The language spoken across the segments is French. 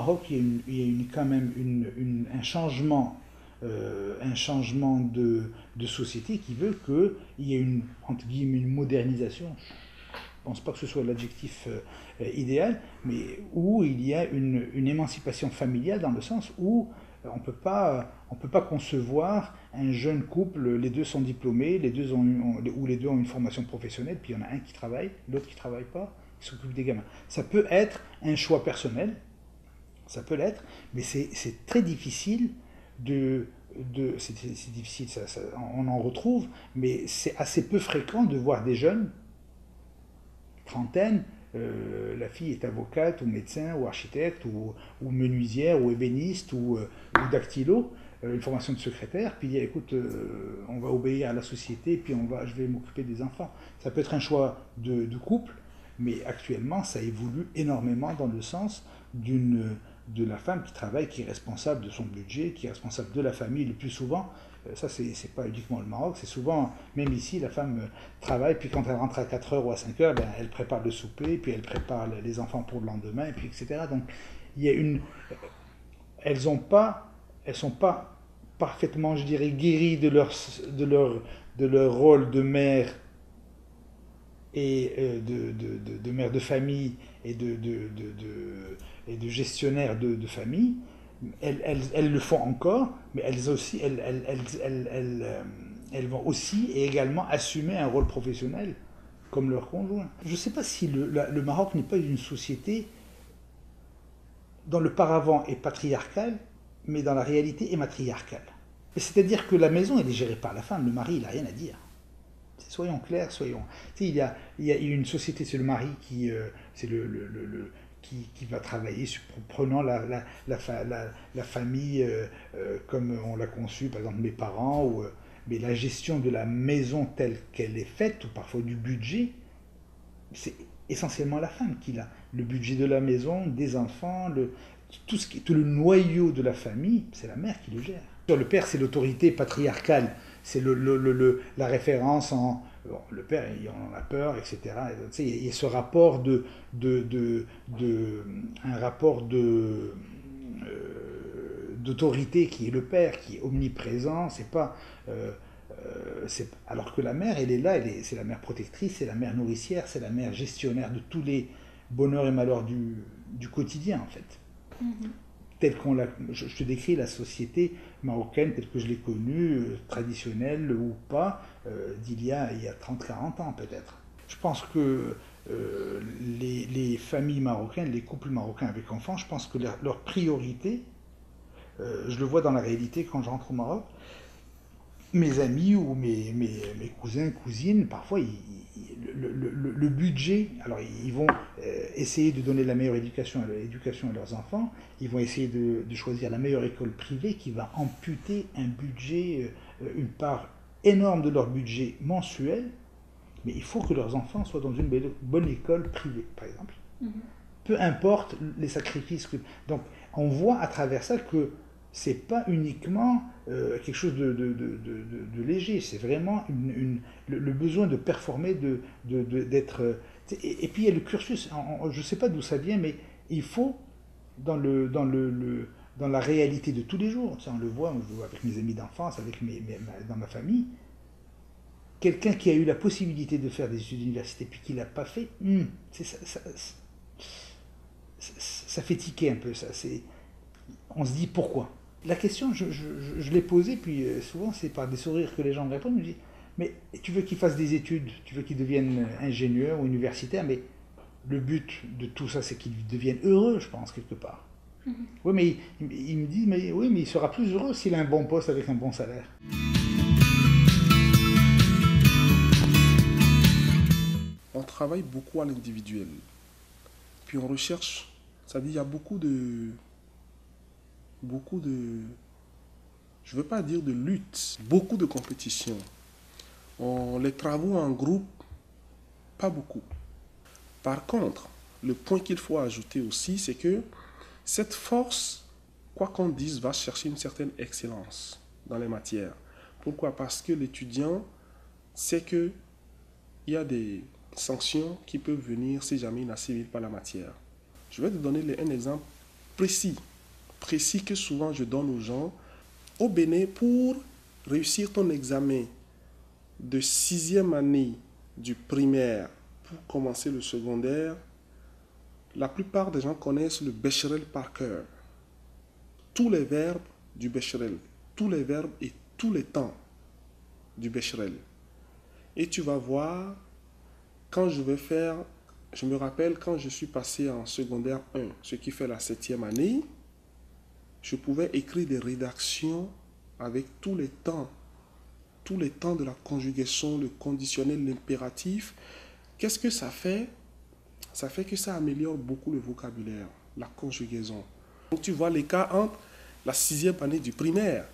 Maroc, il y a quand même un changement, de société qui veut qu'il y ait entre guillemets, une modernisation. Je ne pense pas que ce soit l'adjectif idéal, mais où il y a une émancipation familiale dans le sens où on ne peut pas concevoir un jeune couple, les deux sont diplômés, ou les deux ont une formation professionnelle, puis il y en a un qui travaille, l'autre qui ne travaille pas, qui s'occupe des gamins. Ça peut être un choix personnel, ça peut l'être, mais c'est très difficile c'est difficile, on en retrouve, mais c'est assez peu fréquent de voir des jeunes, trentaine, la fille est avocate ou médecin ou architecte ou menuisière ou ébéniste ou dactylo, une formation de secrétaire, puis écoute, on va obéir à la société, puis je vais m'occuper des enfants. Ça peut être un choix de couple, mais actuellement ça évolue énormément dans le sens de la femme qui travaille, qui est responsable de son budget, qui est responsable de la famille le plus souvent. Ça, c'est pas uniquement le Maroc, c'est souvent, même ici, la femme travaille, puis quand elle rentre à 4 heures ou à 5 heures, ben, elle prépare le souper, puis elle prépare les enfants pour le lendemain, et puis etc. Donc, il y a elles sont pas parfaitement, je dirais, guéries de leur rôle de mère et de mère de famille et de gestionnaire de famille. Elles le font encore, mais elles vont aussi et également assumer un rôle professionnel comme leur conjoint. Je ne sais pas si le Maroc n'est pas une société dont le paravent est patriarcal, mais dans la réalité est matriarcal. C'est-à-dire que la maison, elle est gérée par la femme, le mari, il n'a rien à dire. Soyons clairs, soyons... Tu sais, il y a une société, c'est le mari c'est qui va travailler, prenant la famille comme on l'a conçue, par exemple mes parents, mais la gestion de la maison telle qu'elle est faite, ou parfois du budget, c'est essentiellement la femme qui l'a. Le budget de la maison, des enfants, tout le noyau de la famille, c'est la mère qui le gère. Le père, c'est l'autorité patriarcale, c'est la référence en... Bon, le père, il en a peur, etc. Tu sais, il y a ce rapport un rapport d'autorité qui est le père, qui est omniprésent. C'est pas... alors que la mère, elle est là, c'est la mère protectrice, c'est la mère nourricière, c'est la mère gestionnaire de tous les bonheurs et malheurs du quotidien, en fait. Mm-hmm. Je te décris la société marocaine telle que je l'ai connue, traditionnelle ou pas, d'il y a 30-40 ans peut-être. Je pense que les familles marocaines, les couples marocains avec enfants, je pense que leur priorité, je le vois dans la réalité quand je rentre au Maroc, mes amis ou mes cousins, cousines, parfois, le budget, alors ils vont essayer de donner la meilleure éducation à leurs enfants, ils vont essayer de choisir la meilleure école privée qui va amputer un budget, une part énorme de leur budget mensuel, mais il faut que leurs enfants soient dans une bonne école privée, par exemple. Mm-hmm. Peu importe les sacrifices. Donc, on voit à travers ça que c'est pas uniquement quelque chose de léger, c'est vraiment le besoin de performer, d'être... Et puis il y a le cursus, je ne sais pas d'où ça vient, mais il faut, dans la réalité de tous les jours, on le voit avec mes amis d'enfance, dans ma famille, quelqu'un qui a eu la possibilité de faire des études d'université puis qui ne l'a pas fait, ça fait tiquer un peu, on se dit pourquoi. La question, je l'ai posée, puis souvent c'est par des sourires que les gens me répondent. Je dis, mais tu veux qu'ils fassent des études, tu veux qu'ils deviennent ingénieurs ou universitaires, mais le but de tout ça, c'est qu'ils deviennent heureux, je pense, quelque part. Mm-hmm. Oui, mais il me dit, mais il sera plus heureux s'il a un bon poste avec un bon salaire. On travaille beaucoup à l'individuel, puis on recherche, c'est-à-dire il y a beaucoup de, je ne veux pas dire de lutte, beaucoup de compétition. Les travaux en groupe, pas beaucoup. Par contre, le point qu'il faut ajouter aussi, c'est que cette force, quoi qu'on dise, va chercher une certaine excellence dans les matières. Pourquoi? Parce que l'étudiant sait qu'il y a des sanctions qui peuvent venir si jamais il n'assimile pas la matière. Je vais te donner un exemple précis, précis que souvent je donne aux gens. Au Bénin, pour réussir ton examen de 6e année du primaire pour commencer le secondaire, la plupart des gens connaissent le Becherel par cœur. Tous les verbes du Becherel, tous les verbes et tous les temps du Becherel. Et tu vas voir, quand je me rappelle quand je suis passé en secondaire 1, ce qui fait la 7e année, je pouvais écrire des rédactions avec tous les temps de la conjugation, le conditionnel, l'impératif. Qu'est-ce que ça fait? Ça fait que ça améliore beaucoup le vocabulaire, la conjugaison. Donc tu vois l'écart entre la 6e année du primaire.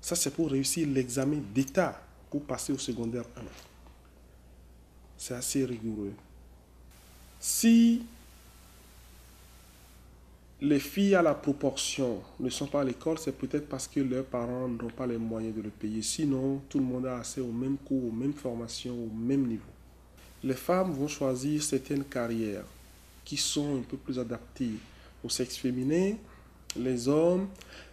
Ça, c'est pour réussir l'examen d'État, pour passer au secondaire 1. C'est assez rigoureux. Si les filles à la proportion ne sont pas à l'école, c'est peut-être parce que leurs parents n'ont pas les moyens de le payer. Sinon, tout le monde a accès aux mêmes cours, aux mêmes formations, au même niveau. Les femmes vont choisir certaines carrières qui sont un peu plus adaptées au sexe féminin, les hommes.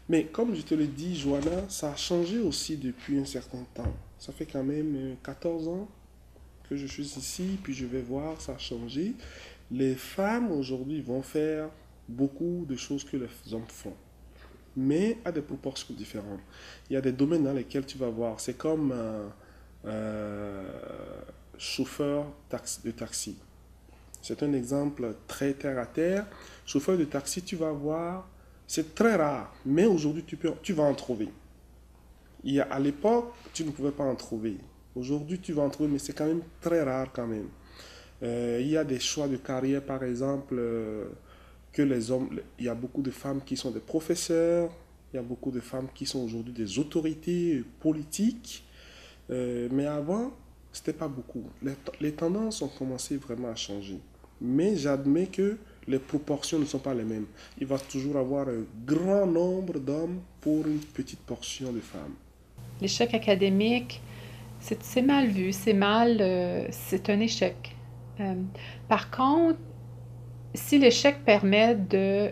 Mais comme je te le dis, Joanna, ça a changé aussi depuis un certain temps. Ça fait quand même 14 ans que je suis ici, puis je vais voir, ça a changé. Les femmes aujourd'hui vont faire beaucoup de choses que les hommes font, mais à des proportions différentes. Il y a des domaines dans lesquels tu vas voir, c'est comme chauffeur de taxi. C'est un exemple très terre à terre. Chauffeur de taxi, tu vas voir, c'est très rare, mais aujourd'hui tu vas en trouver. À l'époque, tu ne pouvais pas en trouver. Aujourd'hui, tu vas en trouver, mais c'est quand même très rare quand même. Il y a des choix de carrière, par exemple, que les hommes, il y a beaucoup de femmes qui sont des professeurs, il y a beaucoup de femmes qui sont aujourd'hui des autorités politiques, mais avant, c'était pas beaucoup. Les tendances ont commencé vraiment à changer. Mais j'admets que les proportions ne sont pas les mêmes. Il va toujours avoir un grand nombre d'hommes pour une petite portion de femmes. L'échec académique, c'est mal vu, c'est un échec. Par contre, si l'échec permet de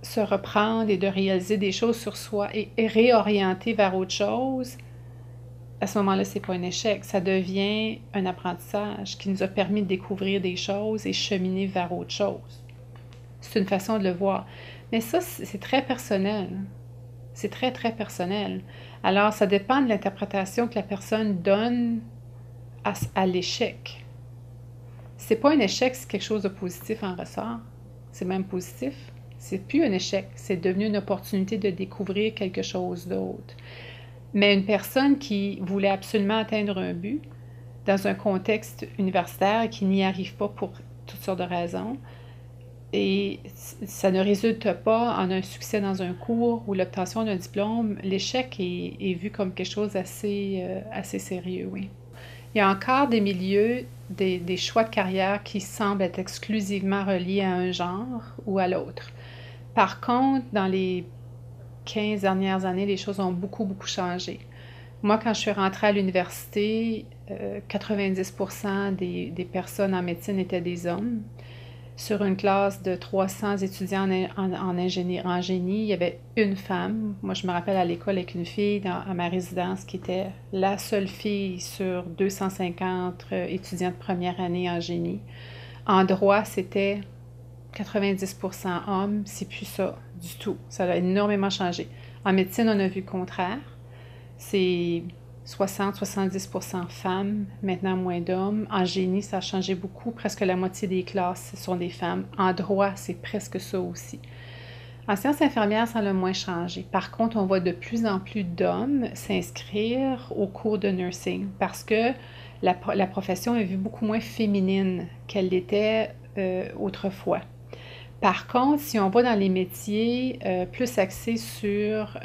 se reprendre et de réaliser des choses sur soi et réorienter vers autre chose, à ce moment-là, c'est pas un échec. Ça devient un apprentissage qui nous a permis de découvrir des choses et cheminer vers autre chose. C'est une façon de le voir. Mais ça, c'est très personnel. C'est très, très personnel. Alors, ça dépend de l'interprétation que la personne donne à l'échec. C'est pas un échec si quelque chose de positif en ressort. C'est même positif. C'est plus un échec. C'est devenu une opportunité de découvrir quelque chose d'autre. Mais une personne qui voulait absolument atteindre un but dans un contexte universitaire et qui n'y arrive pas pour toutes sortes de raisons, et ça ne résulte pas en un succès dans un cours ou l'obtention d'un diplôme, l'échec est vu comme quelque chose assez sérieux, oui. Il y a encore des milieux, des choix de carrière qui semblent être exclusivement reliés à un genre ou à l'autre. Par contre, dans les 15 dernières années, les choses ont beaucoup, beaucoup changé. Moi, quand je suis rentrée à l'université, 90% des personnes en médecine étaient des hommes. Sur une classe de 300 étudiants en génie, il y avait une femme. Moi, je me rappelle à l'école avec une fille à ma résidence qui était la seule fille sur 250 étudiants de première année en génie. En droit, c'était 90% hommes, c'est plus ça du tout. Ça a énormément changé. En médecine, on a vu le contraire. C'est 60-70% femmes, maintenant moins d'hommes. En génie, ça a changé beaucoup. Presque la moitié des classes sont des femmes. En droit, c'est presque ça aussi. En sciences infirmières, ça a moins changé. Par contre, on voit de plus en plus d'hommes s'inscrire au cours de nursing parce que la profession est vue beaucoup moins féminine qu'elle l'était autrefois. Par contre, si on va dans les métiers plus axés sur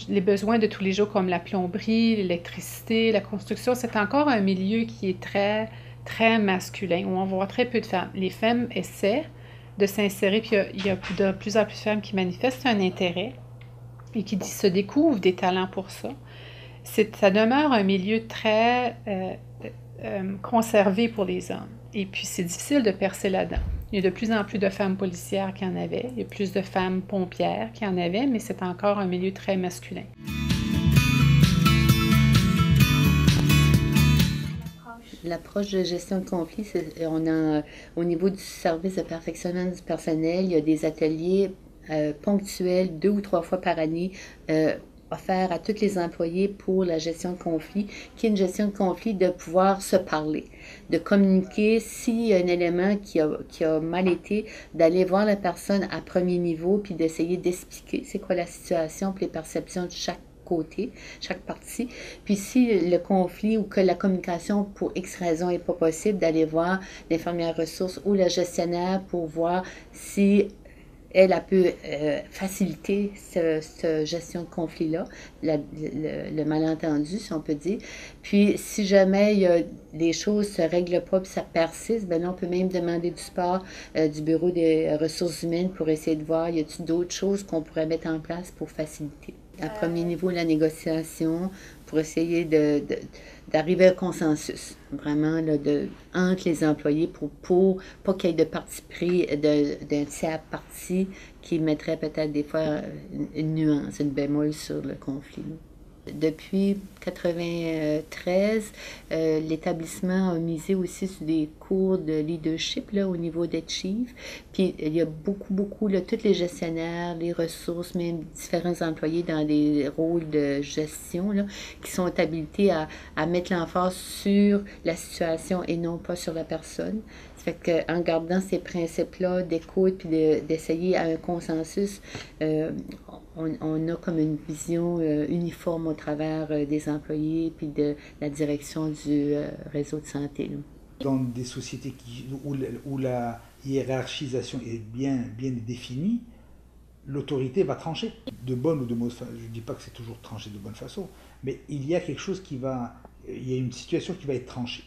les besoins de tous les jours comme la plomberie, l'électricité, la construction, c'est encore un milieu qui est très, très masculin, où on voit très peu de femmes. Les femmes essaient de s'insérer, puis il y a de plus en plus de femmes qui manifestent un intérêt et qui se découvrent des talents pour ça. Ça demeure un milieu très conservé pour les hommes. Et puis, c'est difficile de percer là-dedans. Il y a de plus en plus de femmes policières qui en avaient. Il y a plus de femmes pompières qui en avaient, mais c'est encore un milieu très masculin. L'approche de gestion de conflit, on a, au niveau du service de perfectionnement du personnel, il y a des ateliers ponctuels 2 ou 3 fois par année offerts à tous les employés pour la gestion de conflit, qui est une gestion de conflit de pouvoir se parler, de communiquer s'il y a un élément qui a mal été, d'aller voir la personne à premier niveau, puis d'essayer d'expliquer c'est quoi la situation, puis les perceptions de chaque côté, chaque partie. Puis si le conflit ou que la communication pour X raison n'est pas possible, d'aller voir l'infirmière ressources ou le gestionnaire pour voir si elle peut faciliter cette gestion de conflit-là, le malentendu, si on peut dire. Puis, si jamais les choses ne se règlent pas et ça persiste, ben là, on peut même demander du support du Bureau des ressources humaines pour essayer de voir, y a-t-il d'autres choses qu'on pourrait mettre en place pour faciliter. À premier niveau, la négociation, pour essayer d'arriver à un consensus, vraiment, là, entre les employés pour pas qu'il y ait de parti pris d'un tiers parti qui mettrait peut-être des fois une nuance, une bémol sur le conflit. Depuis 1993, l'établissement a misé aussi sur des cours de leadership là, au niveau des chiefs. Puis il y a beaucoup, là, tous les gestionnaires, les ressources, même différents employés dans des rôles de gestion là, qui sont habilités à mettre l'emphase sur la situation et non pas sur la personne. Ça fait qu'en gardant ces principes-là d'écoute puis d'essayer à un consensus, on a comme une vision uniforme au travers des employés puis de la direction du réseau de santé. Là. Dans des sociétés où la hiérarchisation est bien définie, l'autorité va trancher, de bonne ou de mauvaise façon. Je ne dis pas que c'est toujours tranché de bonne façon, mais il y a quelque chose il y a une situation qui va être tranchée.